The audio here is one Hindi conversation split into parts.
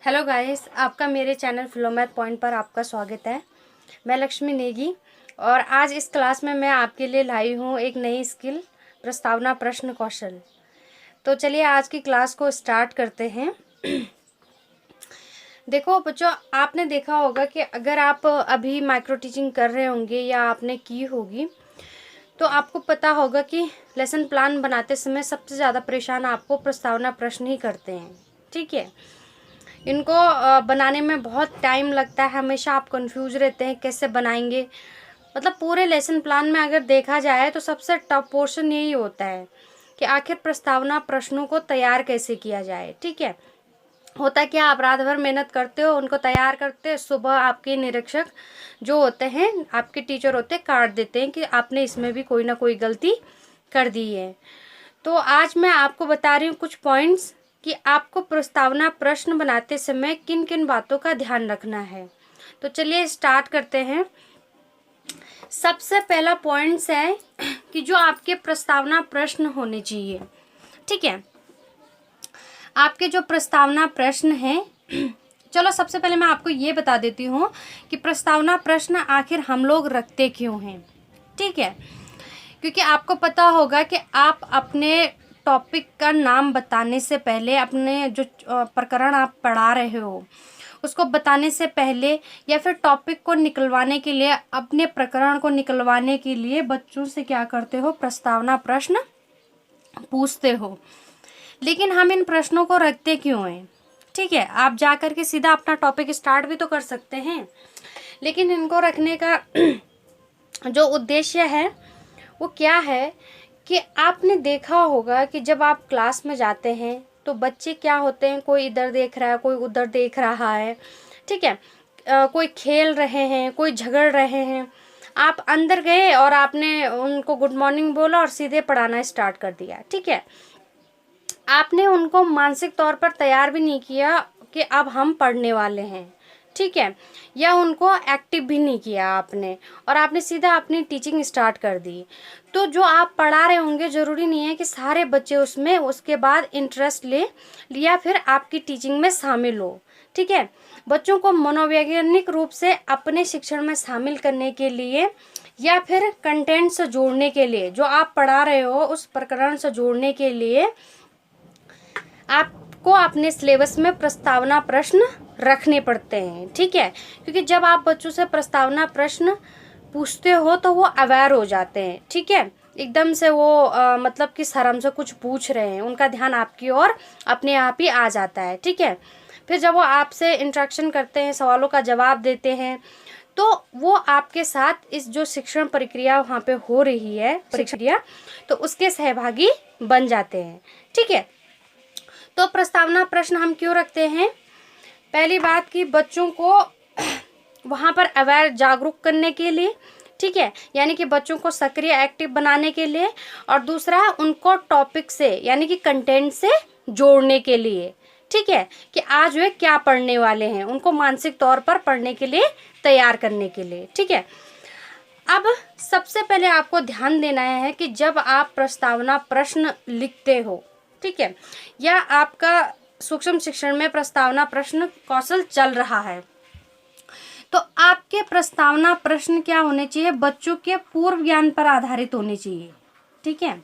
हेलो गाइस, आपका मेरे चैनल फ्लोमैथ पॉइंट पर आपका स्वागत है। मैं लक्ष्मी नेगी और आज इस क्लास में मैं आपके लिए लाई हूँ एक नई स्किल, प्रस्तावना प्रश्न कौशल। तो चलिए आज की क्लास को स्टार्ट करते हैं। देखो बच्चों, आपने देखा होगा कि अगर आप अभी माइक्रो टीचिंग कर रहे होंगे या आपने की होगी तो आपको पता होगा कि लेसन प्लान बनाते समय सबसे ज़्यादा परेशान आपको प्रस्तावना प्रश्न ही करते हैं। ठीक है, इनको बनाने में बहुत टाइम लगता है। हमेशा आप कंफ्यूज रहते हैं कैसे बनाएंगे। मतलब पूरे लेसन प्लान में अगर देखा जाए तो सबसे टफ पोर्शन यही होता है कि आखिर प्रस्तावना प्रश्नों को तैयार कैसे किया जाए। ठीक है, होता क्या, आप रात भर मेहनत करते हो, उनको तैयार करते हो, सुबह आपके निरीक्षक जो होते हैं, आपके टीचर होते हैं, काट देते हैं कि आपने इसमें भी कोई ना कोई गलती कर दी है। तो आज मैं आपको बता रही हूँ कुछ पॉइंट्स कि आपको प्रस्तावना प्रश्न बनाते समय किन किन बातों का ध्यान रखना है। तो चलिए स्टार्ट करते हैं। सबसे पहला पॉइंट्स है कि जो आपके प्रस्तावना प्रश्न होने चाहिए। ठीक है, आपके जो प्रस्तावना प्रश्न हैं, चलो सबसे पहले मैं आपको ये बता देती हूँ कि प्रस्तावना प्रश्न आखिर हम लोग रखते क्यों हैं। ठीक है, क्योंकि आपको पता होगा कि आप अपने टॉपिक का नाम बताने से पहले, अपने जो प्रकरण आप पढ़ा रहे हो उसको बताने से पहले, या फिर टॉपिक को निकलवाने के लिए, अपने प्रकरण को निकलवाने के लिए बच्चों से क्या करते हो, प्रस्तावना प्रश्न पूछते हो। लेकिन हम इन प्रश्नों को रखते क्यों हैं? ठीक है, आप जा कर के सीधा अपना टॉपिक स्टार्ट भी तो कर सकते हैं, लेकिन इनको रखने का जो उद्देश्य है वो क्या है कि आपने देखा होगा कि जब आप क्लास में जाते हैं तो बच्चे क्या होते हैं, कोई इधर देख रहा है, कोई उधर देख रहा है। ठीक है, कोई खेल रहे हैं, कोई झगड़ रहे हैं। आप अंदर गए और आपने उनको गुड मॉर्निंग बोला और सीधे पढ़ाना स्टार्ट कर दिया। ठीक है, आपने उनको मानसिक तौर पर तैयार भी नहीं किया कि अब हम पढ़ने वाले हैं। ठीक है, या उनको एक्टिव भी नहीं किया आपने, और आपने सीधा अपनी टीचिंग स्टार्ट कर दी। तो जो आप पढ़ा रहे होंगे, ज़रूरी नहीं है कि सारे बच्चे उसमें उसके बाद इंटरेस्ट ले या फिर आपकी टीचिंग में शामिल हो। ठीक है, बच्चों को मनोवैज्ञानिक रूप से अपने शिक्षण में शामिल करने के लिए या फिर कंटेंट से जोड़ने के लिए, जो आप पढ़ा रहे हो उस प्रकरण से जोड़ने के लिए आपको अपने सिलेबस में प्रस्तावना प्रश्न रखने पड़ते हैं। ठीक है, क्योंकि जब आप बच्चों से प्रस्तावना प्रश्न पूछते हो तो वो अवेयर हो जाते हैं। ठीक है, एकदम से वो मतलब कि शर्म से कुछ पूछ रहे हैं, उनका ध्यान आपकी ओर अपने आप ही आ जाता है। ठीक है, फिर जब वो आपसे इंटरेक्शन करते हैं, सवालों का जवाब देते हैं, तो वो आपके साथ इस जो शिक्षण प्रक्रिया वहाँ पे हो रही है, प्रक्रिया, तो उसके सहभागी बन जाते हैं। ठीक है, तो प्रस्तावना प्रश्न हम क्यों रखते हैं? पहली बात कि बच्चों को वहाँ पर अवेयर, जागरूक करने के लिए। ठीक है, यानी कि बच्चों को सक्रिय, एक्टिव बनाने के लिए, और दूसरा उनको टॉपिक से यानी कि कंटेंट से जोड़ने के लिए। ठीक है, कि आज वे क्या पढ़ने वाले हैं, उनको मानसिक तौर पर पढ़ने के लिए तैयार करने के लिए। ठीक है, अब सबसे पहले आपको ध्यान देना है कि जब आप प्रस्तावना प्रश्न लिखते हो, ठीक है, या आपका सूक्ष्म शिक्षण में प्रस्तावना प्रश्न कौशल चल रहा है, तो आपके प्रस्तावना प्रश्न क्या होने चाहिए, बच्चों के पूर्व ज्ञान पर आधारित होने चाहिए। ठीक है,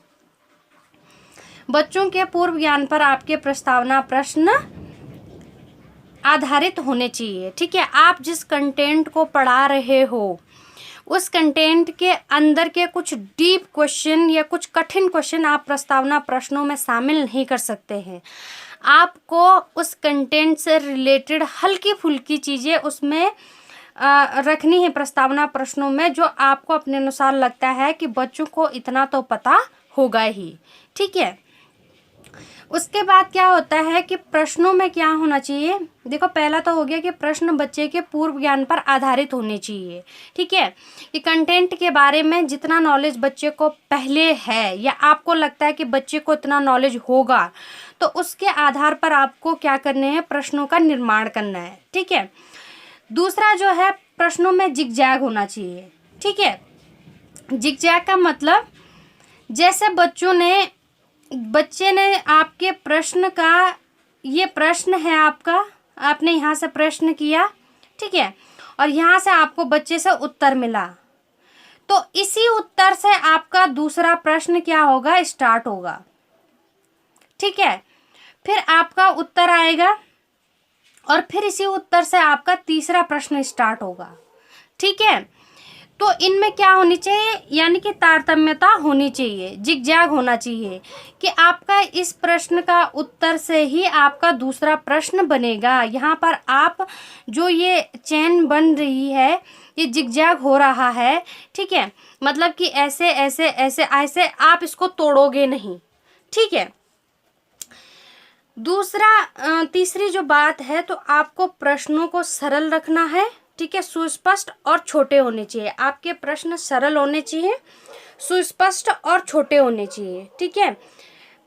बच्चों के पूर्व ज्ञान पर आपके प्रस्तावना प्रश्न आधारित होने चाहिए। ठीक है, आप जिस कंटेंट को पढ़ा रहे हो उस कंटेंट के अंदर के कुछ डीप क्वेश्चन या कुछ कठिन क्वेश्चन आप प्रस्तावना प्रश्नों में शामिल नहीं कर सकते हैं। आपको उस कंटेंट से रिलेटेड हल्की फुल्की चीज़ें उसमें रखनी है प्रस्तावना प्रश्नों में, जो आपको अपने अनुसार लगता है कि बच्चों को इतना तो पता होगा ही। ठीक है, उसके बाद क्या होता है कि प्रश्नों में क्या होना चाहिए। देखो, पहला तो हो गया कि प्रश्न बच्चे के पूर्व ज्ञान पर आधारित होने चाहिए। ठीक है, कि कंटेंट के बारे में जितना नॉलेज बच्चे को पहले है या आपको लगता है कि बच्चे को इतना नॉलेज होगा, तो उसके आधार पर आपको क्या करने हैं, प्रश्नों का निर्माण करना है। ठीक है, दूसरा जो है, प्रश्नों में जिगजैग होना चाहिए। ठीक है, जिगजैग का मतलब, जैसे बच्चे ने आपके प्रश्न का, ये प्रश्न है आपका, आपने यहाँ से प्रश्न किया, ठीक है, और यहाँ से आपको बच्चे से उत्तर मिला, तो इसी उत्तर से आपका दूसरा प्रश्न क्या होगा, स्टार्ट होगा, ठीक है। फिर आपका उत्तर आएगा और फिर इसी उत्तर से आपका तीसरा प्रश्न स्टार्ट होगा, ठीक है। तो इनमें क्या होनी चाहिए, यानी कि तारतम्यता होनी चाहिए, जिगजैग होना चाहिए कि आपका इस प्रश्न का उत्तर से ही आपका दूसरा प्रश्न बनेगा। यहाँ पर आप जो ये चेन बन रही है, ये जिगजैग हो रहा है, ठीक है, मतलब कि ऐसे ऐसे ऐसे ऐसे आप इसको तोड़ोगे नहीं, ठीक है। दूसरा तीसरी जो बात है, तो आपको प्रश्नों को सरल रखना है, ठीक है, सुस्पष्ट और छोटे होने चाहिए। आपके प्रश्न सरल होने चाहिए, सुस्पष्ट और छोटे होने चाहिए, ठीक है।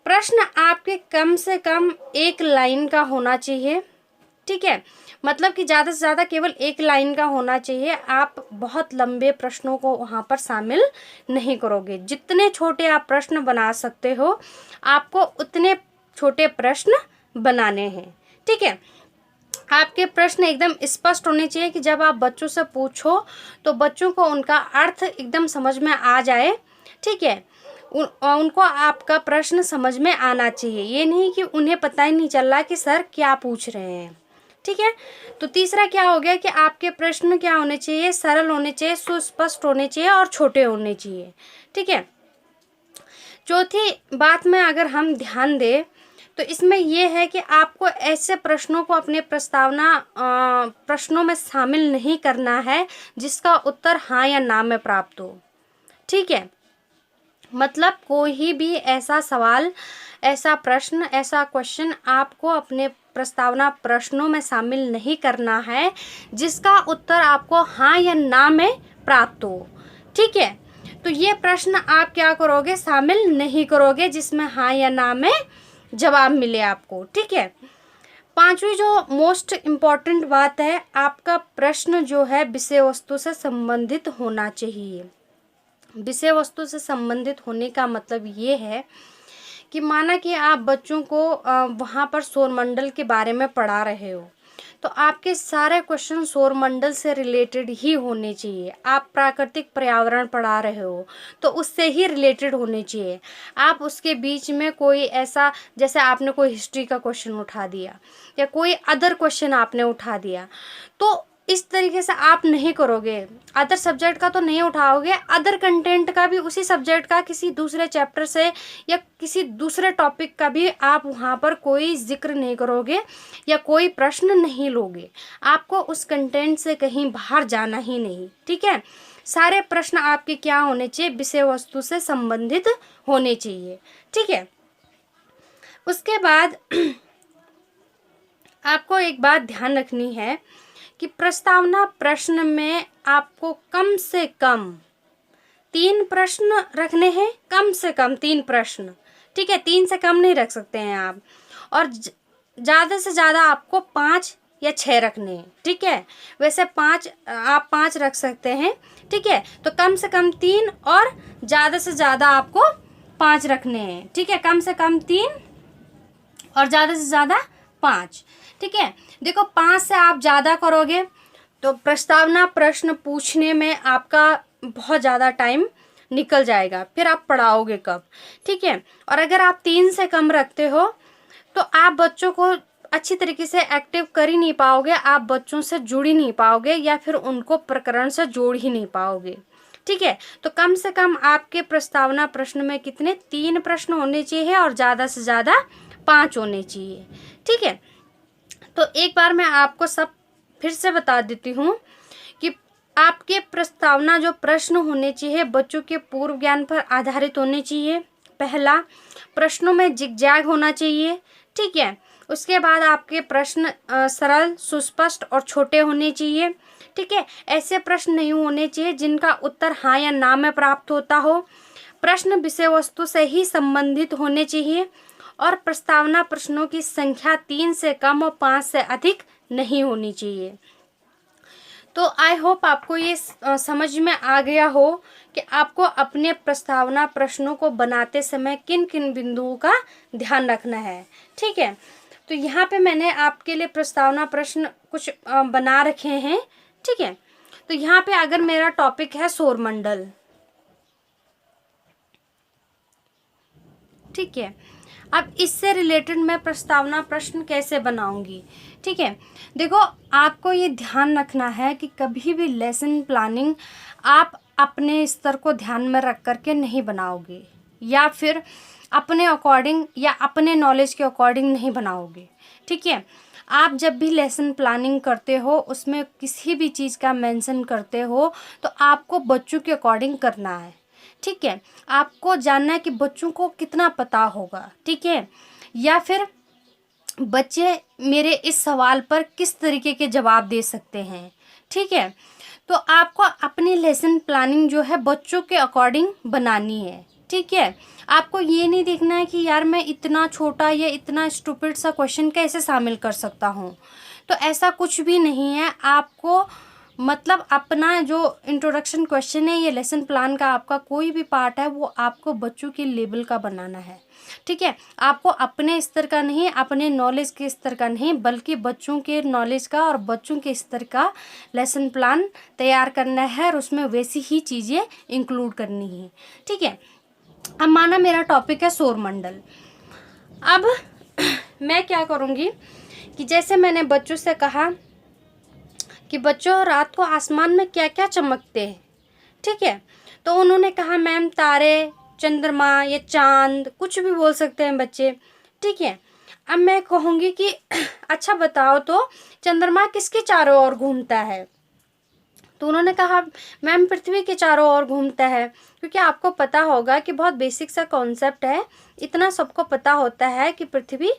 प्रश्न आपके कम से कम एक लाइन का होना चाहिए, ठीक है, मतलब कि ज़्यादा से ज़्यादा केवल एक लाइन का होना चाहिए। आप बहुत लंबे प्रश्नों को वहाँ पर शामिल नहीं करोगे। जितने छोटे आप प्रश्न बना सकते हो, आपको उतने छोटे प्रश्न बनाने हैं, ठीक है। आपके प्रश्न एकदम स्पष्ट होने चाहिए कि जब आप बच्चों से पूछो तो बच्चों को उनका अर्थ एकदम समझ में आ जाए, ठीक है। उनको आपका प्रश्न समझ में आना चाहिए, ये नहीं कि उन्हें पता ही नहीं चल रहा कि सर क्या पूछ रहे हैं, ठीक है। तो तीसरा क्या हो गया कि आपके प्रश्न क्या होने चाहिए, सरल होने चाहिए, सुस्पष्ट होने चाहिए और छोटे होने चाहिए, ठीक है। चौथी बात में अगर हम ध्यान दें तो इसमें यह है कि आपको ऐसे प्रश्नों को अपने प्रस्तावना प्रश्नों में शामिल नहीं करना है जिसका उत्तर हाँ या ना में प्राप्त हो, ठीक है। मतलब कोई भी ऐसा सवाल, ऐसा प्रश्न, ऐसा क्वेश्चन आपको अपने प्रस्तावना प्रश्नों में शामिल नहीं करना है जिसका उत्तर आपको हाँ या ना में प्राप्त हो, ठीक है। तो ये प्रश्न आप क्या करोगे, शामिल नहीं करोगे जिसमें हाँ या ना में जवाब मिले आपको, ठीक है। पांचवी जो मोस्ट इम्पॉर्टेंट बात है, आपका प्रश्न जो है विषय वस्तु से संबंधित होना चाहिए। विषय वस्तु से संबंधित होने का मतलब ये है कि माना कि आप बच्चों को वहाँ पर सौरमंडल के बारे में पढ़ा रहे हो, तो आपके सारे क्वेश्चन सौरमंडल से रिलेटेड ही होने चाहिए। आप प्राकृतिक पर्यावरण पढ़ा रहे हो तो उससे ही रिलेटेड होने चाहिए। आप उसके बीच में कोई ऐसा, जैसे आपने कोई हिस्ट्री का क्वेश्चन उठा दिया या कोई अदर क्वेश्चन आपने उठा दिया, तो इस तरीके से आप नहीं करोगे। अदर सब्जेक्ट का तो नहीं उठाओगे, अदर कंटेंट का भी, उसी सब्जेक्ट का किसी दूसरे चैप्टर से या किसी दूसरे टॉपिक का भी आप वहाँ पर कोई जिक्र नहीं करोगे या कोई प्रश्न नहीं लोगे। आपको उस कंटेंट से कहीं बाहर जाना ही नहीं, ठीक है। सारे प्रश्न आपके क्या होने चाहिए, विषय वस्तु से संबंधित होने चाहिए, ठीक है। उसके बाद आपको एक बात ध्यान रखनी है कि प्रस्तावना प्रश्न में आपको कम से कम 3 प्रश्न रखने हैं, कम से कम 3 प्रश्न, ठीक है, 3 से कम नहीं रख सकते हैं आप, और ज़्यादा से ज़्यादा आपको 5 या 6 रखने हैं, ठीक है। वैसे आप 5 रख सकते हैं, ठीक है। तो कम से कम 3 और ज़्यादा से ज़्यादा आपको 5 रखने हैं, ठीक है। कम से कम 3 और ज़्यादा से ज़्यादा 5, ठीक है। देखो 5 से आप ज़्यादा करोगे तो प्रस्तावना प्रश्न पूछने में आपका बहुत ज़्यादा टाइम निकल जाएगा, फिर आप पढ़ाओगे कब, ठीक है। और अगर आप 3 से कम रखते हो तो आप बच्चों को अच्छी तरीके से एक्टिव कर ही नहीं पाओगे, आप बच्चों से जुड़ ही नहीं पाओगे या फिर उनको प्रकरण से जोड़ ही नहीं पाओगे, ठीक है। तो कम से कम आपके प्रस्तावना प्रश्न में कितने, 3 प्रश्न होने चाहिए और ज़्यादा से ज़्यादा 5 होने चाहिए, ठीक है। तो एक बार मैं आपको सब फिर से बता देती हूँ कि आपके प्रस्तावना जो प्रश्न होने चाहिए बच्चों के पूर्व ज्ञान पर आधारित होने चाहिए। पहला, प्रश्नों में जिगजैग होना चाहिए, ठीक है। उसके बाद आपके प्रश्न सरल, सुस्पष्ट और छोटे होने चाहिए, ठीक है। ऐसे प्रश्न नहीं होने चाहिए जिनका उत्तर हाँ या ना में प्राप्त होता हो। प्रश्न विषय वस्तु से ही संबंधित होने चाहिए और प्रस्तावना प्रश्नों की संख्या 3 से कम और 5 से अधिक नहीं होनी चाहिए। तो आई होप आपको ये समझ में आ गया हो कि आपको अपने प्रस्तावना प्रश्नों को बनाते समय किन किन बिंदुओं का ध्यान रखना है, ठीक है। तो यहाँ पे मैंने आपके लिए प्रस्तावना प्रश्न कुछ बना रखे हैं, ठीक है। तो यहाँ पे अगर मेरा टॉपिक है सौरमंडल, ठीक है, अब इससे रिलेटेड मैं प्रस्तावना प्रश्न कैसे बनाऊंगी, ठीक है। देखो, आपको ये ध्यान रखना है कि कभी भी लेसन प्लानिंग आप अपने स्तर को ध्यान में रख करके नहीं बनाओगे, या फिर अपने अकॉर्डिंग या अपने नॉलेज के अकॉर्डिंग नहीं बनाओगे, ठीक है। आप जब भी लेसन प्लानिंग करते हो, उसमें किसी भी चीज़ का मेंशन करते हो, तो आपको बच्चों के अकॉर्डिंग करना है, ठीक है। आपको जानना है कि बच्चों को कितना पता होगा, ठीक है, या फिर बच्चे मेरे इस सवाल पर किस तरीके के जवाब दे सकते हैं, ठीक है। तो आपको अपनी लेसन प्लानिंग जो है बच्चों के अकॉर्डिंग बनानी है, ठीक है। आपको ये नहीं देखना है कि यार मैं इतना छोटा या इतना स्टूपिड सा क्वेश्चन कैसे शामिल कर सकता हूँ, तो ऐसा कुछ भी नहीं है। आपको मतलब अपना जो इंट्रोडक्शन क्वेश्चन है, ये लेसन प्लान का आपका कोई भी पार्ट है, वो आपको बच्चों के लेवल का बनाना है, ठीक है। आपको अपने स्तर का नहीं, अपने नॉलेज के स्तर का नहीं, बल्कि बच्चों के नॉलेज का और बच्चों के स्तर का लेसन प्लान तैयार करना है, और उसमें वैसी ही चीज़ें इंक्लूड करनी है, ठीक है। अब माना मेरा टॉपिक है सौरमंडल। अब मैं क्या करूँगी कि जैसे मैंने बच्चों से कहा कि बच्चों रात को आसमान में क्या क्या चमकते हैं, ठीक है। तो उन्होंने कहा मैम तारे, चंद्रमा या चांद, कुछ भी बोल सकते हैं बच्चे, ठीक है। अब मैं कहूँगी कि अच्छा बताओ तो चंद्रमा किसके चारों ओर घूमता है। तो उन्होंने कहा मैम पृथ्वी के चारों ओर घूमता है, क्योंकि आपको पता होगा कि बहुत बेसिक सा कॉन्सेप्ट है, इतना सबको पता होता है कि पृथ्वी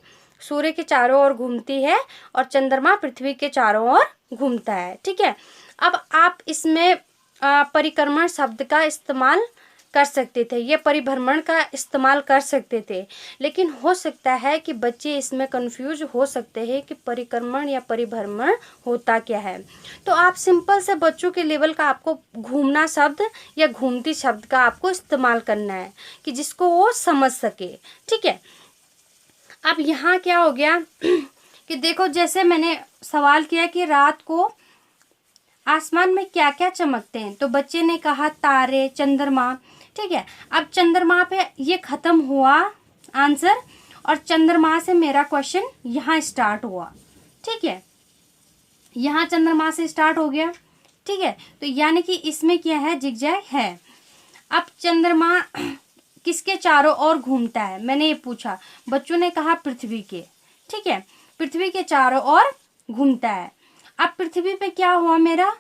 सूर्य के चारों ओर घूमती है और चंद्रमा पृथ्वी के चारों ओर घूमता है, ठीक है। अब आप इसमें परिक्रमण शब्द का इस्तेमाल कर सकते थे, ये परिभ्रमण का इस्तेमाल कर सकते थे, लेकिन हो सकता है कि बच्चे इसमें कंफ्यूज हो सकते हैं कि परिक्रमण या परिभ्रमण होता क्या है। तो आप सिंपल से बच्चों के लेवल का आपको घूमना शब्द या घूमती शब्द का आपको इस्तेमाल करना है कि जिसको वो समझ सके, ठीक है। अब यहाँ क्या हो गया कि देखो, जैसे मैंने सवाल किया कि रात को आसमान में क्या क्या चमकते हैं, तो बच्चे ने कहा तारे, चंद्रमा, ठीक है। अब चंद्रमा पे ये खत्म हुआ आंसर, और चंद्रमा से मेरा क्वेश्चन यहाँ स्टार्ट हुआ, ठीक है। यहाँ चंद्रमा से स्टार्ट हो गया, ठीक है। तो यानी कि इसमें क्या है, जिगजैग है। अब चंद्रमा किसके चारों ओर घूमता है, मैंने ये पूछा, बच्चों ने कहा पृथ्वी के, ठीक है, पृथ्वी के चारों ओर घूमता है। अब पृथ्वी पे क्या हुआ, मेरा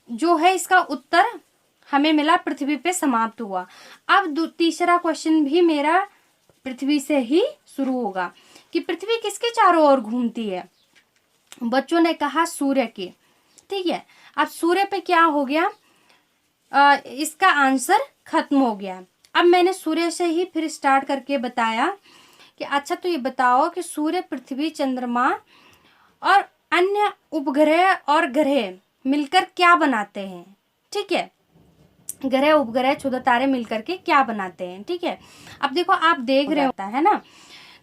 जो है इसका उत्तर हमें मिला पृथ्वी पे समाप्त हुआ। अब तीसरा क्वेश्चन भी मेरा पृथ्वी से ही शुरू होगा कि पृथ्वी किसके चारों ओर घूमती है, बच्चों ने कहा सूर्य के, ठीक है। अब सूर्य पे क्या हो गया, इसका आंसर खत्म हो गया। अब मैंने सूर्य से ही फिर स्टार्ट करके बताया कि अच्छा तो ये बताओ कि सूर्य, पृथ्वी, चंद्रमा और अन्य उपग्रह और ग्रह मिलकर क्या बनाते हैं, ठीक है। ग्रह, उपग्रह, क्षुद्र तारे मिलकर के क्या बनाते हैं, ठीक है। अब देखो, आप देख रहे होता है ना,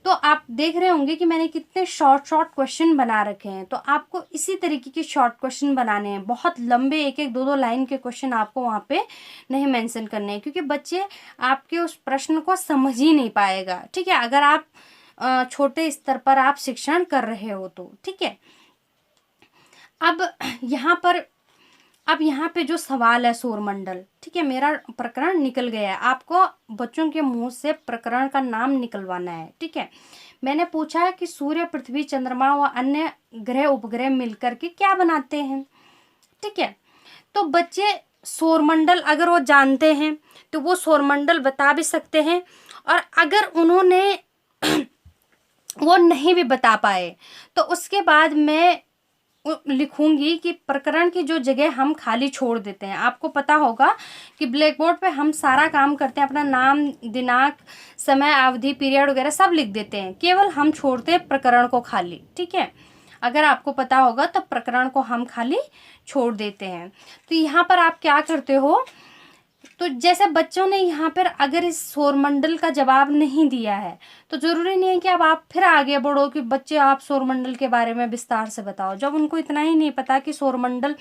तो आप देख रहे होंगे कि मैंने कितने शॉर्ट क्वेश्चन बना रखे हैं। तो आपको इसी तरीके के शॉर्ट क्वेश्चन बनाने हैं, बहुत लंबे एक एक दो लाइन के क्वेश्चन आपको वहाँ पे नहीं मेंशन करने हैं, क्योंकि बच्चे आपके उस प्रश्न को समझ ही नहीं पाएगा, ठीक है, अगर आप छोटे स्तर पर आप शिक्षण कर रहे हो तो, ठीक है। अब यहाँ पे जो सवाल है सौरमंडल, ठीक है, मेरा प्रकरण निकल गया है, आपको बच्चों के मुंह से प्रकरण का नाम निकलवाना है, ठीक है। मैंने पूछा है कि सूर्य, पृथ्वी, चंद्रमा व अन्य ग्रह उपग्रह मिलकर के क्या बनाते हैं, ठीक है। तो बच्चे सौरमंडल अगर वो जानते हैं तो वो सौरमंडल बता भी सकते हैं, और अगर उन्होंने वो नहीं भी बता पाए तो उसके बाद मैं लिखूंगी कि प्रकरण की जो जगह हम खाली छोड़ देते हैं। आपको पता होगा कि ब्लैक बोर्ड पे हम सारा काम करते हैं, अपना नाम, दिनांक, समय, अवधि, पीरियड वगैरह सब लिख देते हैं, केवल हम छोड़ते हैं प्रकरण को खाली, ठीक है। अगर आपको पता होगा तो प्रकरण को हम खाली छोड़ देते हैं। तो यहाँ पर आप क्या करते हो, तो जैसे बच्चों ने यहाँ पर अगर इस सौरमंडल का जवाब नहीं दिया है तो ज़रूरी नहीं है कि अब आप फिर आगे बढ़ो कि बच्चे आप सौरमंडल के बारे में विस्तार से बताओ। जब उनको इतना ही नहीं पता कि सौरमंडल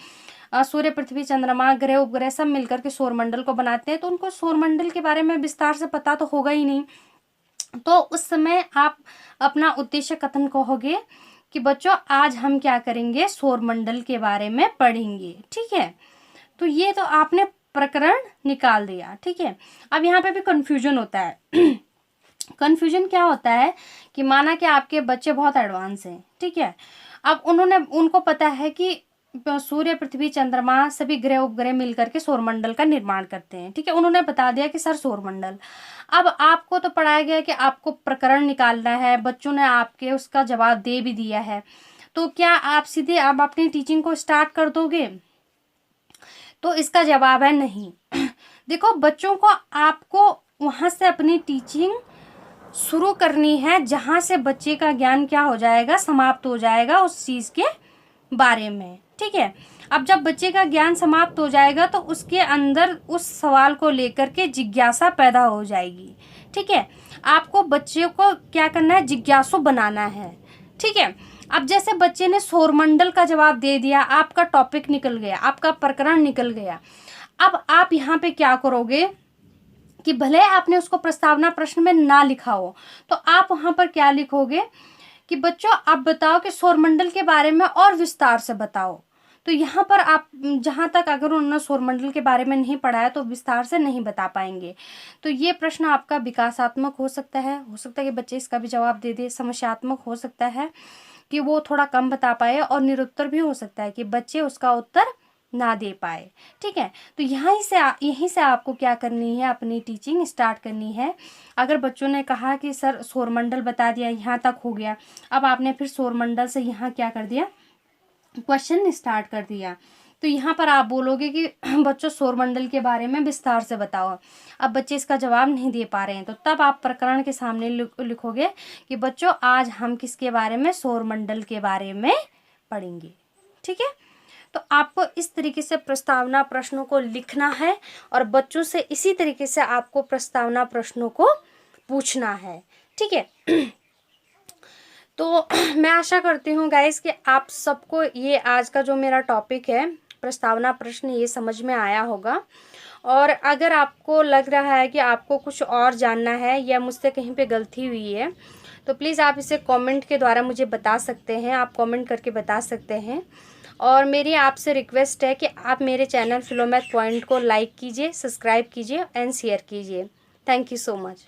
सूर्य, पृथ्वी, चंद्रमा, ग्रह, उपग्रह सब मिलकर के सौरमंडल को बनाते हैं, तो उनको सौरमंडल के बारे में विस्तार से पता तो होगा ही नहीं। तो उस समय आप अपना उद्देश्य कथन कहोगे कि बच्चों आज हम क्या करेंगे, सौरमंडल के बारे में पढ़ेंगे। ठीक है, तो ये तो आपने प्रकरण निकाल दिया। ठीक है, अब यहाँ पे भी कंफ्यूजन होता है। कंफ्यूजन क्या होता है कि माना कि आपके बच्चे बहुत एडवांस हैं। ठीक है, अब उनको पता है कि सूर्य, पृथ्वी, चंद्रमा सभी ग्रह उपग्रह मिलकर के सौरमंडल का निर्माण करते हैं। ठीक है, उन्होंने बता दिया कि सर सौरमंडल। अब आपको तो पढ़ाया गया कि आपको प्रकरण निकालना है, बच्चों ने आपके उसका जवाब दे भी दिया है, तो क्या आप सीधे आप अपनी टीचिंग को स्टार्ट कर दोगे? तो इसका जवाब है नहीं। देखो, बच्चों को आपको वहाँ से अपनी टीचिंग शुरू करनी है जहाँ से बच्चे का ज्ञान क्या हो जाएगा, समाप्त हो जाएगा उस चीज़ के बारे में। ठीक है, अब जब बच्चे का ज्ञान समाप्त हो जाएगा तो उसके अंदर उस सवाल को लेकर के जिज्ञासा पैदा हो जाएगी। ठीक है, आपको बच्चे को क्या करना है, जिज्ञासु बनाना है। ठीक है, अब जैसे बच्चे ने सौरमंडल का जवाब दे दिया, आपका टॉपिक निकल गया, आपका प्रकरण निकल गया। अब आप यहाँ पे क्या करोगे कि भले आपने उसको प्रस्तावना प्रश्न में ना लिखा हो, तो आप वहाँ पर क्या लिखोगे कि बच्चों आप बताओ कि सौरमंडल के बारे में और विस्तार से बताओ। तो यहाँ पर आप जहाँ तक अगर उन्होंने सौरमंडल के बारे में नहीं पढ़ा है तो विस्तार से नहीं बता पाएंगे। तो ये प्रश्न आपका विकासात्मक हो सकता है कि बच्चे इसका भी जवाब दे दे। समस्यात्मक हो सकता है कि वो थोड़ा कम बता पाए, और निरुत्तर भी हो सकता है कि बच्चे उसका उत्तर ना दे पाए। ठीक है, तो यहीं से आपको क्या करनी है, अपनी टीचिंग स्टार्ट करनी है। अगर बच्चों ने कहा कि सर सौरमंडल बता दिया, यहाँ तक हो गया, अब आपने फिर सौरमंडल से यहाँ क्या कर दिया, क्वेश्चन स्टार्ट कर दिया, तो यहाँ पर आप बोलोगे कि बच्चों सौरमंडल के बारे में विस्तार से बताओ। अब बच्चे इसका जवाब नहीं दे पा रहे हैं, तो तब आप प्रकरण के सामने लिखोगे कि बच्चों आज हम किसके बारे में, सौरमंडल के बारे में पढ़ेंगे। ठीक है, तो आपको इस तरीके से प्रस्तावना प्रश्नों को लिखना है और बच्चों से इसी तरीके से आपको प्रस्तावना प्रश्नों को पूछना है। ठीक है, तो मैं आशा करती हूँ गाइस कि आप सबको ये आज का जो मेरा टॉपिक है प्रस्तावना प्रश्न, ये समझ में आया होगा। और अगर आपको लग रहा है कि आपको कुछ और जानना है या मुझसे कहीं पे गलती हुई है, तो प्लीज़ आप इसे कमेंट के द्वारा मुझे बता सकते हैं, आप कमेंट करके बता सकते हैं। और मेरी आपसे रिक्वेस्ट है कि आप मेरे चैनल फिलोमैथ पॉइंट को लाइक कीजिए, सब्सक्राइब कीजिए एंड शेयर कीजिए। Thank you so much.